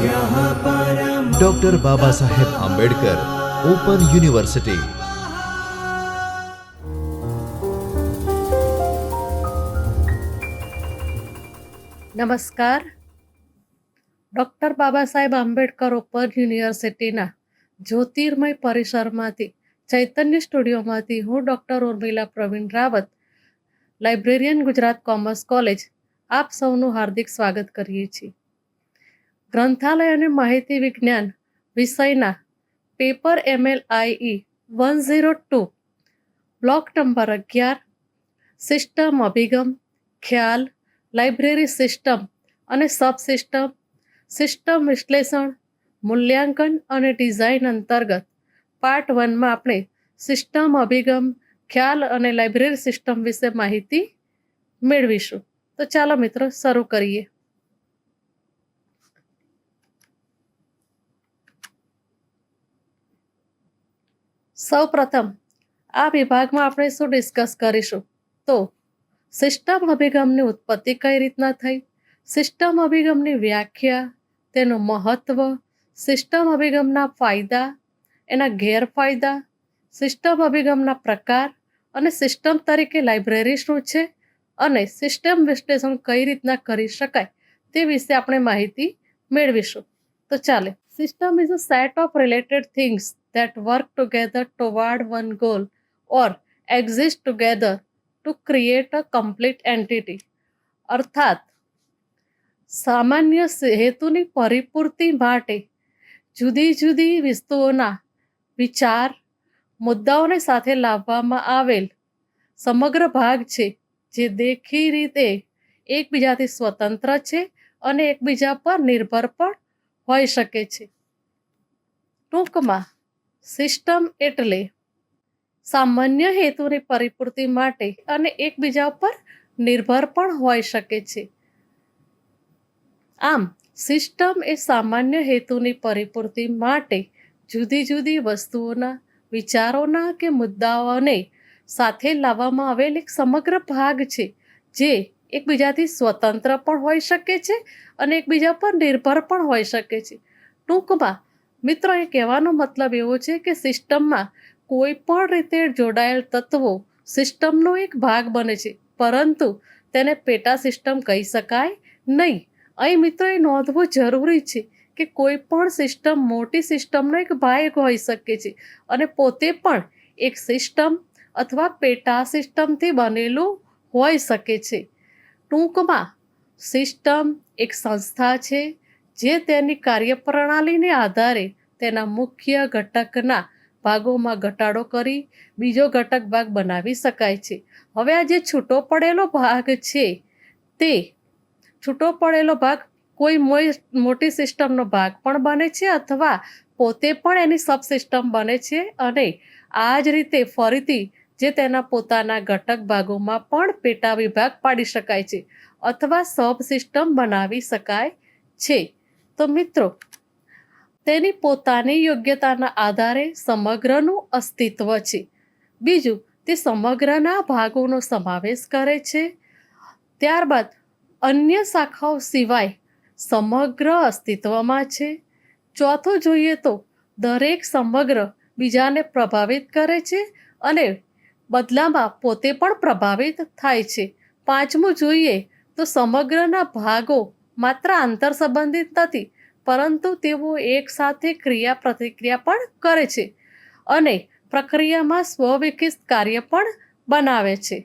Doctor Baba Saheb Ambedkar open university. નમસ્કાર. Doctor Baba Saheb Ambedkar open યુનિવર્સિટીના જ્યોતિર્મય પરિસરમાંથી ચૈતન્ય સ્ટુડિયોમાંથી હું doctor Urmila Pravin Rawat, librarian, Gujarat commerce college, આપ સૌનું હાર્દિક સ્વાગત કરીએ છીએ. ગ્રંથાલય અને માહિતી વિજ્ઞાન વિષયના paper MLIE 102 block number 11 system અભિગમ, ખ્યાલ, લાઇબ્રેરી સિસ્ટમ અને સબ સિસ્ટમ, સિસ્ટમ વિશ્લેષણ, મૂલ્યાંકન અને ડિઝાઇન અંતર્ગત પાર્ટ 1માં આપણે સિસ્ટમ અભિગમ, ખ્યાલ અને લાઇબ્રેરી સિસ્ટમ વિશે માહિતી મેળવીશું. તો ચાલો મિત્રો શરૂ કરીએ. સૌ પ્રથમ આ વિભાગમાં આપણે શું ડિસ્કસ કરીશું? તો સિસ્ટમ અભિગમની ઉત્પત્તિ કઈ રીતના થઈ, સિસ્ટમ અભિગમની વ્યાખ્યા, તેનું મહત્વ, સિસ્ટમ અભિગમના ફાયદા, એના ગેરફાયદા, સિસ્ટમ અભિગમના પ્રકાર અને સિસ્ટમ તરીકે લાઇબ્રેરી શું છે અને સિસ્ટમ વિશ્લેષણ કઈ રીતના કરી શકાય તે વિશે આપણે માહિતી મેળવીશું. તો ચાલે. System is a set of related things that work together toward one goal or exist together to create a complete entity. અર્થાત સામાન્ય હેતુની પરિપૂર્તિ માટે જુદી જુદી વસ્તુઓના વિચાર, મુદ્દાઓને સાથે લાવવામાં આવેલ સમગ્ર ભાગ છે જે દેખી રીતે એકબીજાથી સ્વતંત્ર છે અને એકબીજા પર નિર્ભર પણ હોઈ શકે છે. ટૂંકમાં સિસ્ટમ એટલે સામાન્ય હેતુની પરિપૂર્તિ માટે અને એકબીજા પર નિર્ભર પણ હોઈ શકે છે. આમ સિસ્ટમ એ સામાન્ય હેતુની પરિપૂર્તિ માટે જુદી જુદી વસ્તુઓના, વિચારોના કે મુદ્દાઓને સાથે લાવવામાં આવેલ એક સમગ્ર ભાગ છે જે એકબીજાથી સ્વતંત્ર પણ હોઈ શકે છે અને એકબીજા પર નિર્ભર પણ હોઈ શકે છે. ટૂંકમાં મિત્રો એ કહેવાનો મતલબ એવો છે કે સિસ્ટમમાં કોઈ પણ રીતે જોડાયેલ તત્વો સિસ્ટમનો એક ભાગ બને છે, પરંતુ તેને પેટા સિસ્ટમ કહી શકાય નહીં. અહીં મિત્રો એ નોંધવું જરૂરી છે કે કોઈ પણ સિસ્ટમ મોટી સિસ્ટમનો એક ભાગ હોઈ શકે છે અને પોતે પણ એક સિસ્ટમ અથવા પેટા સિસ્ટમથી બનેલું હોઈ શકે છે. ટૂંકમાં સિસ્ટમ એક સંસ્થા છે જે તેની કાર્યપ્રણાલીને આધારે તેના મુખ્ય ઘટકના ભાગોમાં ઘટાડો કરી બીજો ઘટક ભાગ બનાવી શકાય છે. હવે આ જે છૂટો પડેલો ભાગ છે તે છૂટો પડેલો ભાગ કોઈ મોટી સિસ્ટમનો ભાગ પણ બને છે અથવા પોતે પણ એની સબ સિસ્ટમ બને છે અને આ જ રીતે ફરીથી જે તેના પોતાના ઘટક ભાગોમાં પણ પેટા વિભાગ પાડી શકાય છે અથવા સબ સિસ્ટમ બનાવી શકાય છે. તો મિત્રો તેની પોતાની યોગ્યતાના આધારે સમગ્રનું અસ્તિત્વ છે. બીજું, તે સમગ્રના ભાગોનો સમાવેશ કરે છે. ત્યારબાદ અન્ય શાખાઓ સિવાય સમગ્ર અસ્તિત્વમાં છે. ચોથું જોઈએ તો દરેક સમગ્ર બીજાને પ્રભાવિત કરે છે અને બદલામાં પોતે પણ પ્રભાવિત થાય છે. પાંચમું જોઈએ તો સમગ્રના ભાગો માત્ર આંતર સંબંધિત નથી, પરંતુ તેઓ એકસાથે ક્રિયા પ્રતિક્રિયા પણ કરે છે અને પ્રક્રિયામાં સ્વવિકસિત કાર્ય પણ બનાવે છે.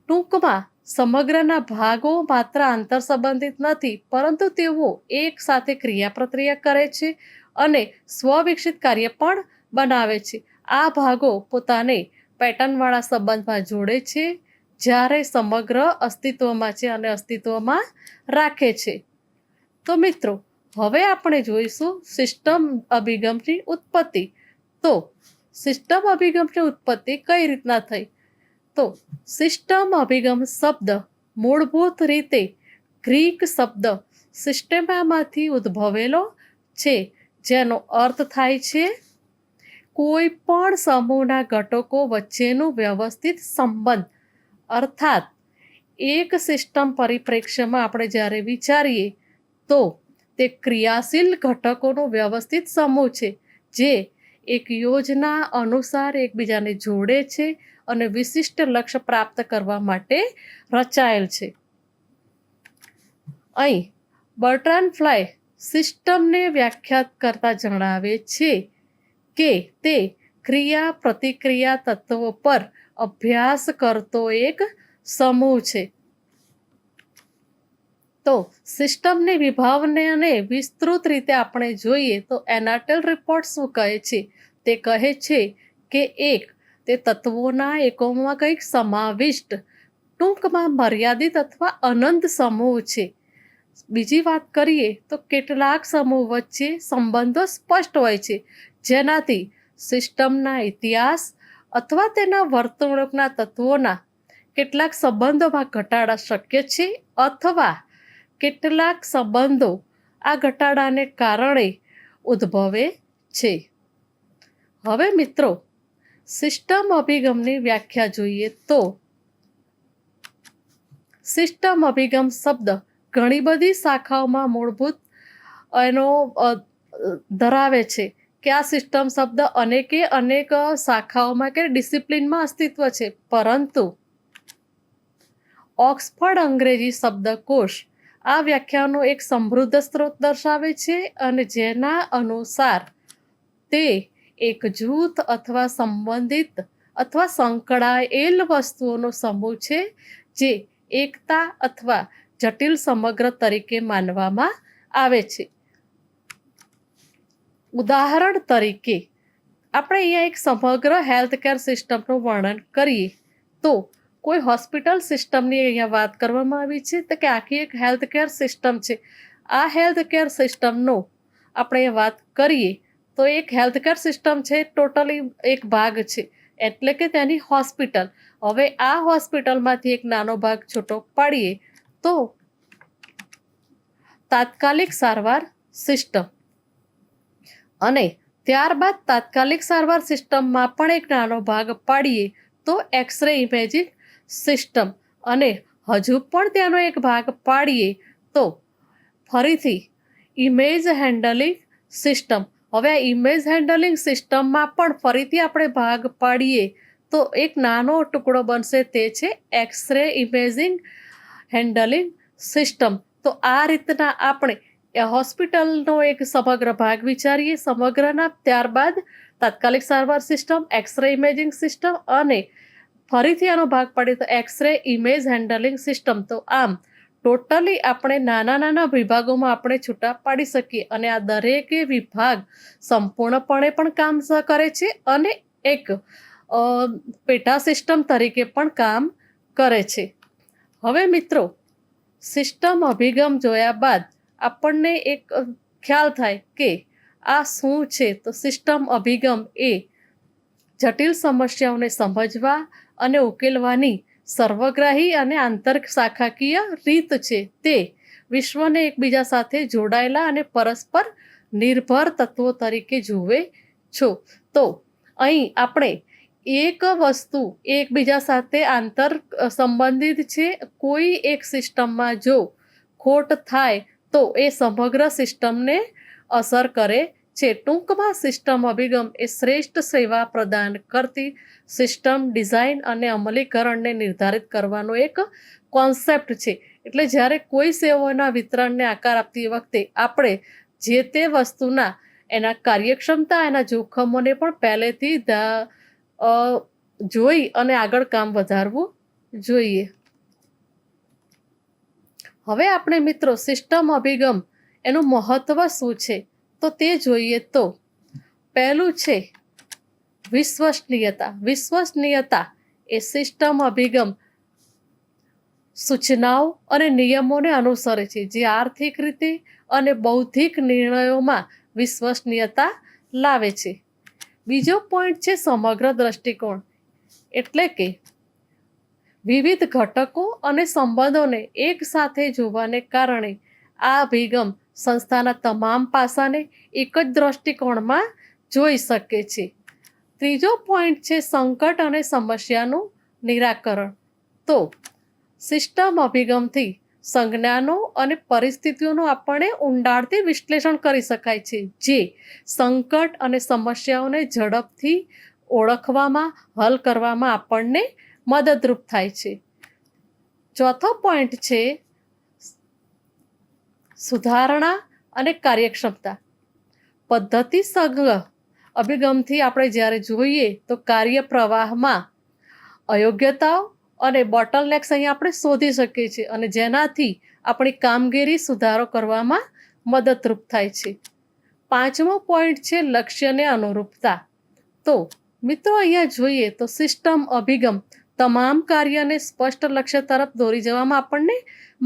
ટૂંકમાં સમગ્રના ભાગો માત્ર આંતર સંબંધિત નથી, પરંતુ તેઓ એક સાથે ક્રિયા પ્રક્રિયા કરે છે અને સ્વવિકસિત કાર્ય પણ બનાવે છે. આ ભાગો પોતાને પેટર્નવાળા સંબંધમાં જોડે છે જ્યારે સમગ્ર અસ્તિત્વમાં છે અને અસ્તિત્વમાં રાખે છે. તો મિત્રો હવે આપણે જોઈશું સિસ્ટમ અભિગમની ઉત્પત્તિ. તો સિસ્ટમ અભિગમની ઉત્પત્તિ કઈ રીતના થઈ? તો સિસ્ટમ અભિગમ શબ્દ મૂળભૂત રીતે ગ્રીક શબ્દ સિસ્ટેમામાંથી ઉદ્ભવેલો છે, જેનો અર્થ થાય છે કોઈ પણ સમૂહના ઘટકો વચ્ચેનું વ્યવસ્થિત સંબંધ. અર્થાત એક સિસ્ટમ પરિપ્રેક્ષ્યમાં આપણે જ્યારે વિચારીએ તો તે ક્રિયાશીલ ઘટકોનો વ્યવસ્થિત સમૂહ છે જે એક યોજના અનુસાર એકબીજાને જોડે છે અને વિશિષ્ટ લક્ષ્ય પ્રાપ્ત કરવા માટે રચાયેલ છે. અહીં બર્ટ્રાન્ડ ફ્લાય સિસ્ટમને વ્યાખ્યાત કરતા જણાવે છે કે તે ક્રિયા પ્રતિક્રિયા તત્વો પર અભ્યાસ કરતો એક સમૂહ છે. તો સિસ્ટમની વિભાવનાને વિસ્તૃત રીતે આપણે જોઈએ તો એનાટેલ રિપોર્ટ શું કહે છે? તે કહે છે કે તે તત્વોના એકમોમાં કંઈક સમાવિષ્ટ, ટૂંકમાં મર્યાદિત અથવા અનંત સમૂહ છે. બીજી વાત કરીએ તો કેટલાક સમૂહ વચ્ચે સંબંધો સ્પષ્ટ હોય છે, જેનાથી સિસ્ટમના ઇતિહાસ અથવા તેના વર્તણૂકના તત્વોના કેટલાક સંબંધોમાં ઘટાડા શક્ય છે અથવા કેટલાક સંબંધો આ ઘટાડાને કારણે ઉદ્ભવે છે. હવે મિત્રો, સિસ્ટમ અભિગમની વ્યાખ્યા જોઈએ તો સિસ્ટમ અભિગમ શબ્દ ઘણી બધી શાખાઓમાં મૂળભૂત એનો ધરાવે છે કે આ સિસ્ટમ શબ્દ અનેક શાખાઓમાં કે ડિસિપ્લિનમાં અસ્તિત્વ છે, પરંતુ ઓક્સફર્ડ અંગ્રેજી શબ્દકોશ આ વ્યાખ્યાનો એક સમૃદ્ધ સ્ત્રોત દર્શાવે છે અને જેના અનુસાર તે એક જૂથ અથવા સંબંધિત અથવા સંકળાયેલ વસ્તુઓનો સમૂહ છે જે એકતા અથવા જટિલ સમગ્ર તરીકે માનવામાં આવે છે. ઉદાહરણ તરીકે આપણે અહીંયા એક સમગ્ર હેલ્થકેર સિસ્ટમનું વર્ણન કરીએ તો કોઈ હોસ્પિટલ સિસ્ટમની અહીંયા વાત કરવામાં આવી છે તો કે આખી એક હેલ્થકેર સિસ્ટમ છે. આ હેલ્થકેર સિસ્ટમનો આપણે વાત કરીએ તો એક હેલ્થકેર સિસ્ટમ છે, ટોટલી એક ભાગ છે, એટલે કે તેની હોસ્પિટલ. હવે આ હોસ્પિટલમાંથી એક નાનો ભાગ છૂટો પાડીએ તો તાત્કાલિક સારવાર સિસ્ટમ, અને ત્યારબાદ તાત્કાલિક સારવાર સિસ્ટમમાં પણ એક નાનો ભાગ પાડીએ તો એક્સરે ઇમેજિંગ સિસ્ટમ, અને હજુ પણ તેનો એક ભાગ પાડીએ તો ફરીથી ઇમેજ હેન્ડલિંગ સિસ્ટમ. હવે આ ઇમેજ હેન્ડલિંગ સિસ્ટમમાં પણ ફરીથી આપણે ભાગ પાડીએ તો એક નાનો ટુકડો બનશે, તે છે એક્સરે ઇમેજિંગ હેન્ડલિંગ સિસ્ટમ. તો આ રીતના આપણે હોસ્પિટલનો એક સમગ્ર ભાગ વિચારીએ સમગ્રના, ત્યારબાદ તાત્કાલિક સારવાર સિસ્ટમ, એક્સરે ઇમેજિંગ સિસ્ટમ, અને ફરીથી આનો ભાગ પાડીએ તો એક્સરે ઇમેજ હેન્ડલિંગ સિસ્ટમ. તો આમ ટોટલી આપણે નાના વિભાગોમાં આપણે છૂટા પાડી શકીએ અને આ દરેકે વિભાગ સંપૂર્ણપણે પણ કામ કરે છે અને એક પેટા સિસ્ટમ તરીકે પણ કામ કરે છે. હવે મિત્રો, સિસ્ટમ અભિગમ જોયા બાદ આપણને એક ખ્યાલ થાય કે આ શું છે. તો સિસ્ટમ અભિગમ એ જટિલ સમસ્યાઓને સમજવા અને ઉકેલવાની સર્વગ્રાહી અને આંતરશાખાકીય રીત છે. તે વિશ્વને એકબીજા સાથે જોડાયેલા અને પરસ્પર નિર્ભર તત્વો તરીકે જુએ છો. તો અહીં આપણે એક વસ્તુ એકબીજા સાથે આંતર સંબંધિત છે. કોઈ એક સિસ્ટમમાં જો ખોટ થાય તો એ સમગ્ર સિસ્ટમને અસર કરે છે. ટૂંકમાં સિસ્ટમ અભિગમ એ શ્રેષ્ઠ સેવા પ્રદાન કરતી સિસ્ટમ ડિઝાઇન અને અમલીકરણને નિર્ધારિત કરવાનો એક કોન્સેપ્ટ છે. એટલે જ્યારે કોઈ સેવાઓના વિતરણને આકાર આપતી વખતે આપણે જે તે વસ્તુના એના કાર્યક્ષમતા, એના જોખમોને પણ પહેલેથી જોઈ અને આગળ કામ વધારવું જોઈએ. હવે આપણે મિત્રો સિસ્ટમ અભિગમ એનું મહત્વ શું છે તો તે જોઈએ તો પહેલું છે વિશ્વસનીયતા. વિશ્વસનીયતા એ સિસ્ટમ અભિગમ સૂચનાઓ અને નિયમોને અનુસરે છે જે આર્થિક રીતે અને બૌદ્ધિક નિર્ણયોમાં વિશ્વસનીયતા લાવે છે. બીજો પોઈન્ટ છે સમગ્ર દ્રષ્ટિકોણ, એટલે કે વિવિધ ઘટકો અને સંબંધોને એક સાથે જોવાને કારણે આ અભિગમ સંસ્થાના તમામ પાસાને એક જ દ્રષ્ટિકોણમાં જોઈ શકે છે. ત્રીજો પોઈન્ટ છે સંકટ અને સમસ્યાનું નિરાકરણ. તો સિસ્ટમ અભિગમથી સંજ્ઞાનો અને પરિસ્થિતિઓનું આપણને ઊંડાણથી વિશ્લેષણ કરી શકાય છે, જે સંકટ અને સમસ્યાઓને ઝડપથી ઓળખવામાં, હલ કરવામાં આપણને મદદરૂપ થાય છે. ચોથો પોઈન્ટ છે સુધારણા અને કાર્યક્ષમતા. પદ્ધતિ સંગ્રહ અભિગમથી આપણે જ્યારે જોઈએ તો કાર્ય પ્રવાહમાં અયોગ્યતાઓ અને બોટલનેક્સ અહીંયા આપણે શોધી શકીએ છીએ અને જેનાથી આપણી કામગીરી સુધારો કરવામાં મદદરૂપ થાય છે. પાંચમો પોઈન્ટ છે લક્ષ્યને અનુરૂપતા. તો મિત્રો અહીંયા જોઈએ તો સિસ્ટમ અભિગમ તમામ કાર્યને સ્પષ્ટ લક્ષ્ય તરફ દોરી જવામાં આપણને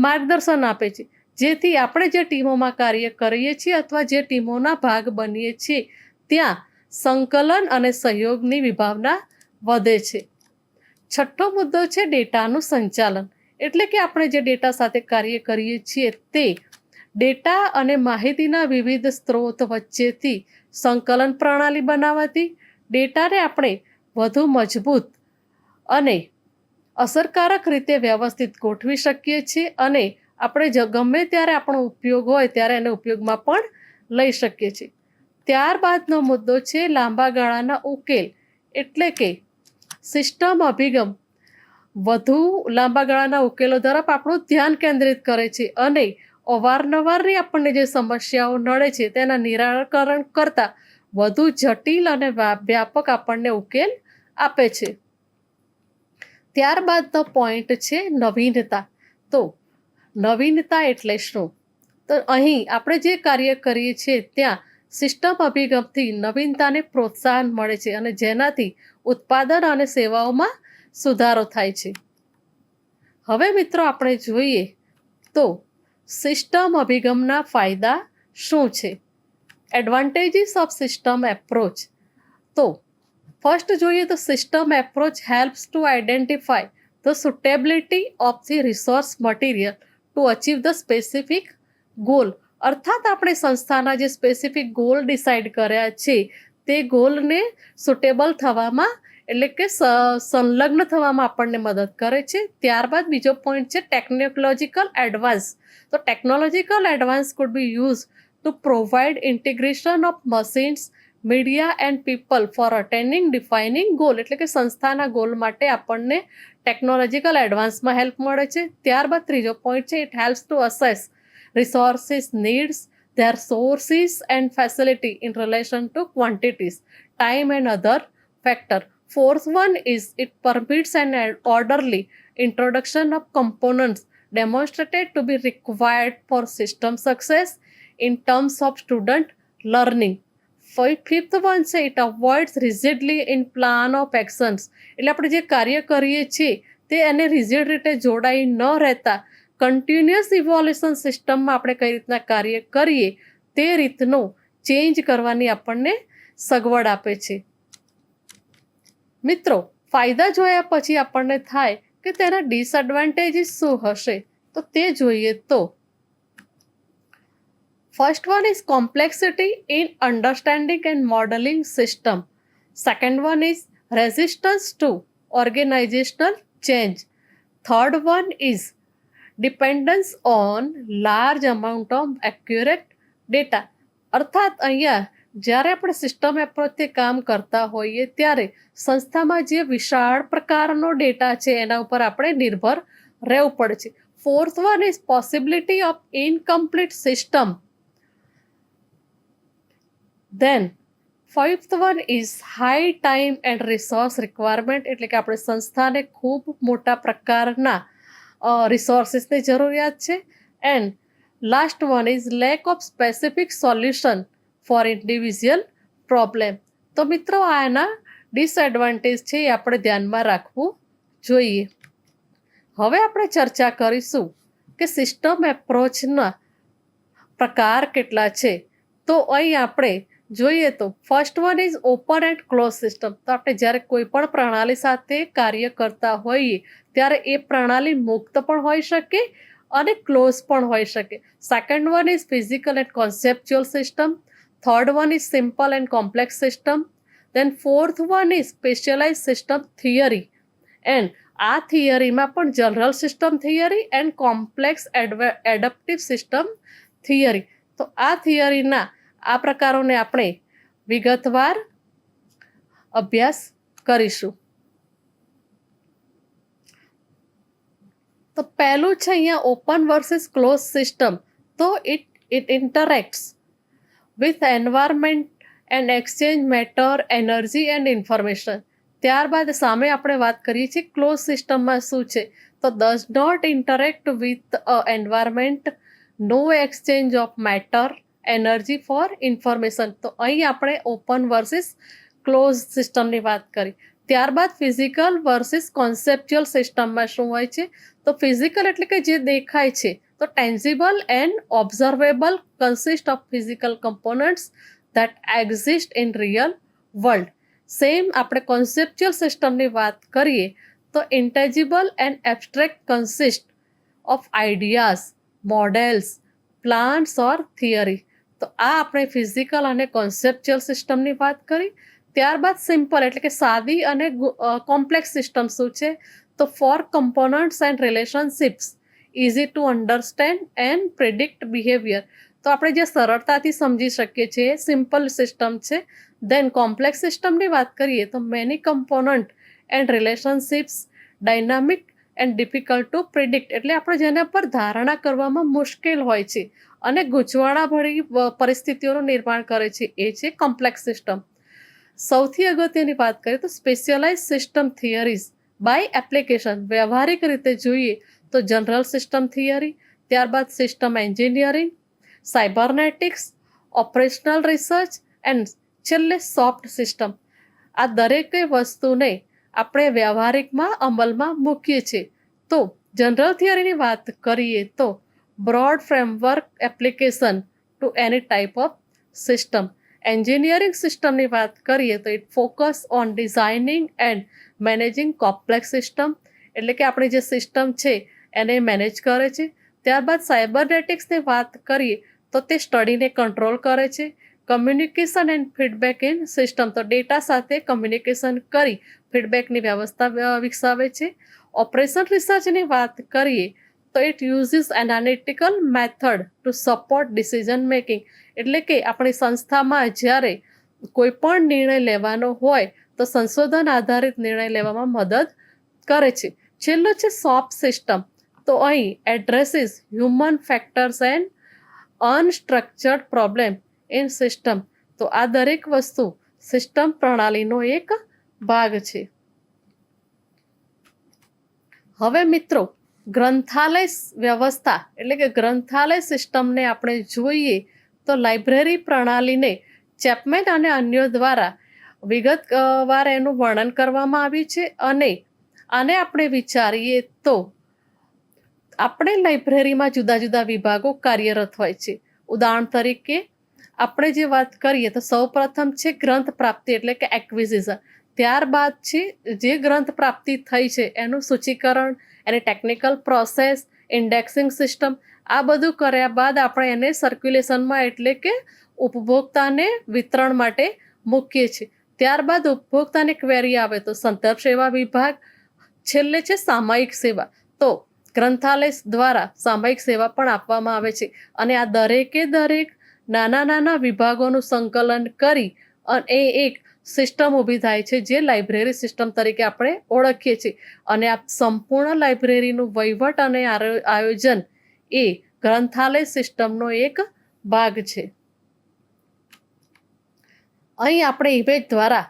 માર્ગદર્શન આપે છે, જેથી આપણે જે ટીમોમાં કાર્ય કરીએ છીએ અથવા જે ટીમોના ભાગ બનીએ છીએ ત્યાં સંકલન અને સહયોગની વિભાવના વધે છે. છઠ્ઠો મુદ્દો છે ડેટાનું સંચાલન, એટલે કે આપણે જે ડેટા સાથે કાર્ય કરીએ છીએ તે ડેટા અને માહિતીના વિવિધ સ્ત્રોત વચ્ચેથી સંકલન પ્રણાલી બનાવવાથી ડેટાને આપણે વધુ મજબૂત અને અસરકારક રીતે વ્યવસ્થિત ગોઠવી શકીએ છીએ અને આપણે ગમે ત્યારે આપણો ઉપયોગ હોય ત્યારે એને ઉપયોગમાં પણ લઈ શકીએ છીએ. ત્યારબાદનો મુદ્દો છે લાંબા ગાળાના ઉકેલ, એટલે કે સિસ્ટમ અભિગમ વધુ લાંબા ગાળાના ઉકેલો તરફ આપણું ધ્યાન કેન્દ્રિત કરે છે અને અવારનવારની આપણને જે સમસ્યાઓ નડે છે તેના નિરાકરણ કરતાં વધુ જટિલ અને વ્યાપક આપણને ઉકેલ આપે છે. ત્યારબાદનો પોઈન્ટ છે નવીનતા. તો નવીનતા એટલે શું? તો અહીં આપણે જે કાર્ય કરીએ છીએ ત્યાં સિસ્ટમ અભિગમથી નવીનતાને પ્રોત્સાહન મળે છે અને જેનાથી ઉત્પાદન અને સેવાઓમાં સુધારો થાય છે. હવે મિત્રો આપણે જોઈએ તો સિસ્ટમ અભિગમના ફાયદા શું છે? Advantages of system approach. તો ફર્સ્ટ જોઈએ તો system approach helps to identify the suitability of the resource material to achieve the specific goal. અર્થાત આપણે સંસ્થાના જે સ્પેસિફિક ગોલ ડિસાઇડ કર્યા છે તે ગોલને સુટેબલ થવામાં એટલે કે સંલગ્ન થવામાં આપણને મદદ કરે છે. ત્યારબાદ બીજો પોઈન્ટ છે ટેકનોલોજીકલ એડવાન્સ. તો technological advance could be use to provide integration of machines, media and people for attending defining goal. એટલે કે સંસ્થાના ગોલ માટે આપણને ટેકનોલોજીકલ એડવાન્સમાં હેલ્પ મળે છે. ત્યારબાદ ત્રીજો પોઈન્ટ છે it helps to assess resources needs, their sources and facility in relation to quantities, time and other factor. Fourth one is it permits an orderly introduction of components demonstrated to be required for system success in terms of student learning. Fifth one છે it avoids rigidly in plan of actions. એટલે આપણે જે કાર્ય કરીએ છીએ તે એને rigid રીતે જોડાઈ ન રહેતા કન્ટિન્યુઅસ ઇવોલ્યુશન સિસ્ટમમાં આપણે કઈ રીતના કાર્ય કરીએ તે રીતનું ચેન્જ કરવાની આપણને સગવડ આપે છે. મિત્રો ફાયદા જોયા પછી આપણને થાય કે તેના ડિસએડવાન્ટેજીસ શું હશે, તો તે જોઈએ તો first one is complexity in understanding and modelling system. Second one is resistance to organisational change. Third one is dependence on large amount of accurate data. અર્થાત અહીંયા જ્યારે આપણે સિસ્ટમ એપ્રોચથી કામ કરતા હોઈએ ત્યારે સંસ્થામાં જે વિશાળ પ્રકારનો ડેટા છે એના ઉપર આપણે નિર્ભર રહેવું પડે છે. Fourth one is possibility of incomplete system. Then fifth one is high time and resource requirement. એટલે કે આપણે સંસ્થાને ખૂબ મોટા પ્રકારના રિસોર્સિસની જરૂરિયાત છે. And last one is lack of specific solution four individual problem. તો મિત્રો આના ડિસએડવાન્ટેજ છે એ આપણે ધ્યાનમાં રાખવું જોઈએ. હવે આપણે ચર્ચા કરીશું કે સિસ્ટમ એપ્રોચના પ્રકાર કેટલા છે. તો અહીં આપણે જોઈએ તો first one is open and close system. તો આપણે જ્યારે કોઈ પણ પ્રણાલી સાથે કાર્ય કરતા હોઈએ ત્યારે એ પ્રણાલી મુક્ત પણ હોઈ શકે અને ક્લોઝ પણ હોઈ શકે. Second one is physical and conceptual system. Third one is simple and complex system. Then fourth one is specialize system theory. And આ થિયરીમાં પણ general system theory and complex adaptive system theory, તો આ થિયરીના આ પ્રકારોને આપણે વિગતવાર અભ્યાસ કરીશું. તો પહેલું છે અહીંયા ઓપન વર્સિસ ક્લોઝ સિસ્ટમ. તો it interacts with environment and exchange matter, energy and information. ત્યારબાદ સામે આપણે વાત કરીએ છીએ ક્લોઝ સિસ્ટમમાં શું છે, તો does not interact with environment, no exchange of matter, energy for information. તો અહીં આપણે ઓપન વર્સિસ ક્લોઝ સિસ્ટમની વાત કરી. ત્યારબાદ ફિઝિકલ વર્સિસ કોન્સેપ્ચ્યુઅલ સિસ્ટમમાં શું હોય છે, તો ફિઝિકલ એટલે કે જે દેખાય છે, તો tangible and observable, consist of physical components that exist in real world. Same આપણે કોન્સેપ્ચ્યુઅલ સિસ્ટમની વાત કરીએ તો intangible and abstract, consist of ideas, models, plans or theory. તો આ આપણે ફિઝિકલ અને કોન્સેપ્ચ્યુઅલ સિસ્ટમની વાત કરી. ત્યારબાદ સિમ્પલ એટલે કે સાદી અને કોમ્પ્લેક્સ સિસ્ટમ શું છે, તો for components and relationships, easy to understand and predict behaviour. તો આપણે જે સરળતાથી સમજી શકીએ છીએ સિમ્પલ સિસ્ટમ છે. દેન કોમ્પ્લેક્સ સિસ્ટમની વાત કરીએ તો many component and relationships, dynamic and difficult to predict, એટલે આપણે જેના પર ધારણા કરવામાં મુશ્કેલ હોય છે અને ગૂંચવાણાભરી પરિસ્થિતિઓનું નિર્માણ કરે છે, એ છે કોમ્પ્લેક્સ સિસ્ટમ. સૌથી અગત્યની વાત કરીએ તો specialize system theories by application. વ્યવહારિક રીતે જોઈએ તો જનરલ સિસ્ટમ થિયરી, ત્યારબાદ system engineering, cybernetics, operational research and છેલ્લે સોફ્ટ સિસ્ટમ. આ દરેક વસ્તુને આપણે વ્યવહારિકમાં અમલમાં મૂકીએ છીએ. તો જનરલ થિયરીની વાત કરીએ તો broad framework application to any type of system. Engineering સિસ્ટમની વાત કરીએ તો it focus on designing and managing complex system, એટલે કે આપણી જે સિસ્ટમ છે એને મેનેજ કરે છે. ત્યારબાદ સાયબરનેટિક્સની વાત કરીએ તો તે સ્ટડીને કંટ્રોલ કરે છે. Communication and feedback in system, તો ડેટા સાથે કમ્યુનિકેશન કરી ફીડબેકની વ્યવસ્થા વિકસાવે છે. ઓપરેશન રિસર્ચની વાત કરીએ તો it uses analytical method to support decision making, એટલે કે આપણી સંસ્થામાં જ્યારે કોઈ પણ નિર્ણય લેવાનો હોય તો સંશોધન આધારિત નિર્ણય લેવામાં મદદ કરે છે. છેલ્લો છે સોફ્ટ સિસ્ટમ. તો અહીં addresses human factors and unstructured problem in system. તો આ દરેક વસ્તુ સિસ્ટમ પ્રણાલીનો એક ભાગ છે. હવે મિત્રો ગ્રંથાલય વ્યવસ્થા એટલે કે ગ્રંથાલય સિસ્ટમને આપણે જોઈએ તો લાઇબ્રેરી પ્રણાલીને ચેપમેન અને અન્યો દ્વારા વિગતવાર એનું વર્ણન કરવામાં આવ્યું છે. અને આને આપણે વિચારીએ તો આપણે લાઇબ્રેરીમાં જુદા જુદા વિભાગો કાર્યરત હોય છે. ઉદાહરણ તરીકે આપણે જે વાત કરીએ તો સૌપ્રથમ છે ગ્રંથ પ્રાપ્તિ એટલે કે એક્વિઝિશન. ત્યારબાદ છે જે ગ્રંથ પ્રાપ્તિ થઈ છે એનું સૂચીકરણ, એની ટેકનિકલ પ્રોસેસ, ઇન્ડેક્સિંગ સિસ્ટમ. આ બધું કર્યા બાદ આપણે એને સર્ક્યુલેશનમાં એટલે કે ઉપભોક્તાને વિતરણ માટે મૂકીએ છીએ. ત્યારબાદ ઉપભોક્તાની ક્વેરી આવે તો સંદર્ભ સેવા વિભાગ. છેલ્લે છે સામાયિક સેવા. તો ગ્રંથાલય દ્વારા સામાયિક સેવા પણ આપવામાં આવે છે. અને આ દરેકે દરેક નાના નાના વિભાગોનું સંકલન કરી અને એક સિસ્ટમ ઊભી થાય છે જે લાઇબ્રેરી સિસ્ટમ તરીકે આપણે ઓળખીએ છીએ. અને આ સંપૂર્ણ લાઇબ્રેરીનું વહીવટ અને આયોજન એ ગ્રંથાલય સિસ્ટમનો એક ભાગ છે. અહીં આપણે ઇમેજ દ્વારા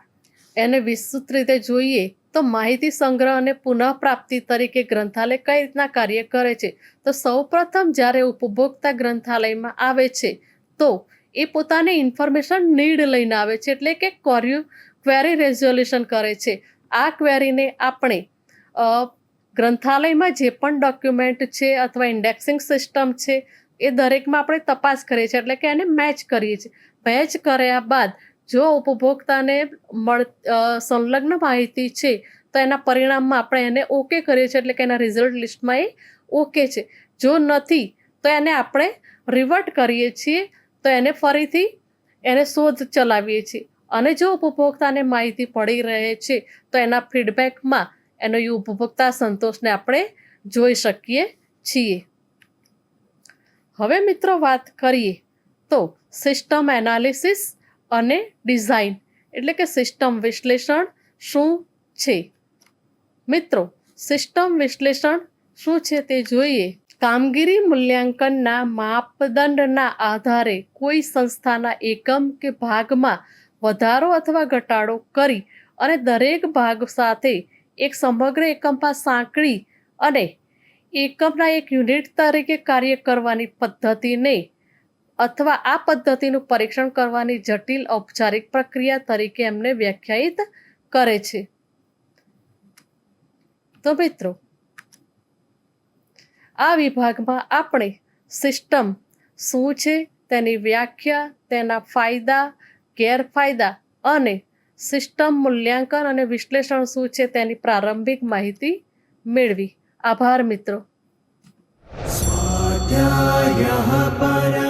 એને વિસ્તૃત રીતે જોઈએ તો માહિતી સંગ્રહ અને પુનઃપ્રાપ્તિ તરીકે ગ્રંથાલય કઈ રીતના કાર્ય કરે છે. તો સૌપ્રથમ જ્યારે ઉપભોક્તા ગ્રંથાલયમાં આવે છે તો એ પોતાની ઇન્ફોર્મેશન નીડ લઈને આવે છે, એટલે કે ક્વેરી રેઝોલ્યુશન કરે છે. આ ક્વેરીને આપણે ગ્રંથાલયમાં જે પણ ડોક્યુમેન્ટ છે અથવા ઇન્ડેક્સિંગ સિસ્ટમ છે એ દરેકમાં આપણે તપાસ કરીએ છીએ, એટલે કે એને મેચ કરીએ છીએ. મેચ કર્યા બાદ જો ઉપભોક્તાને સંલગ્ન માહિતી છે તો એના પરિણામમાં આપણે એને ઓકે કરીએ છીએ, એટલે કે એના રિઝલ્ટ લિસ્ટમાં એ ઓકે છે. જો નથી તો એને આપણે રિવર્ટ કરીએ છીએ, તો એને ફરીથી એને શોધ ચલાવીએ છીએ. અને જો ઉપભોક્તાને માહિતી પડી રહે છે તો એના ફીડબેકમાં એનો ઉપભોક્તા સંતોષને આપણે જોઈ શકીએ છીએ. હવે મિત્રો વાત કરીએ તો સિસ્ટમ એનાલિસિસ અને ડિઝાઇન એટલે કે સિસ્ટમ વિશ્લેષણ શું છે. મિત્રો, સિસ્ટમ વિશ્લેષણ શું છે તે જોઈએ. કામગીરી મૂલ્યાંકનના માપદંડના આધારે કોઈ સંસ્થાના એકમ કે ભાગમાં વધારો અથવા ઘટાડો કરી અને દરેક ભાગ સાથે એક સમગ્ર એકમમાં સાંકળી અને એકમના એક યુનિટ તરીકે કાર્ય કરવાની પદ્ધતિને અથવા આ પદ્ધતિનું પરીક્ષણ કરવાની જટિલ ઔપચારિક પ્રક્રિયા તરીકે એમને વ્યાખ્યાયિત કરે છે. તો મિત્રો, આ વિભાગમાં આપણે સિસ્ટમ શું છે તેની વ્યાખ્યા, તેના ફાયદા, ગેરફાયદા અને સિસ્ટમ મૂલ્યાંકન અને વિશ્લેષણ શું છે તેની પ્રારંભિક માહિતી મેળવી. આભાર મિત્રો. स्वाध्यायः परः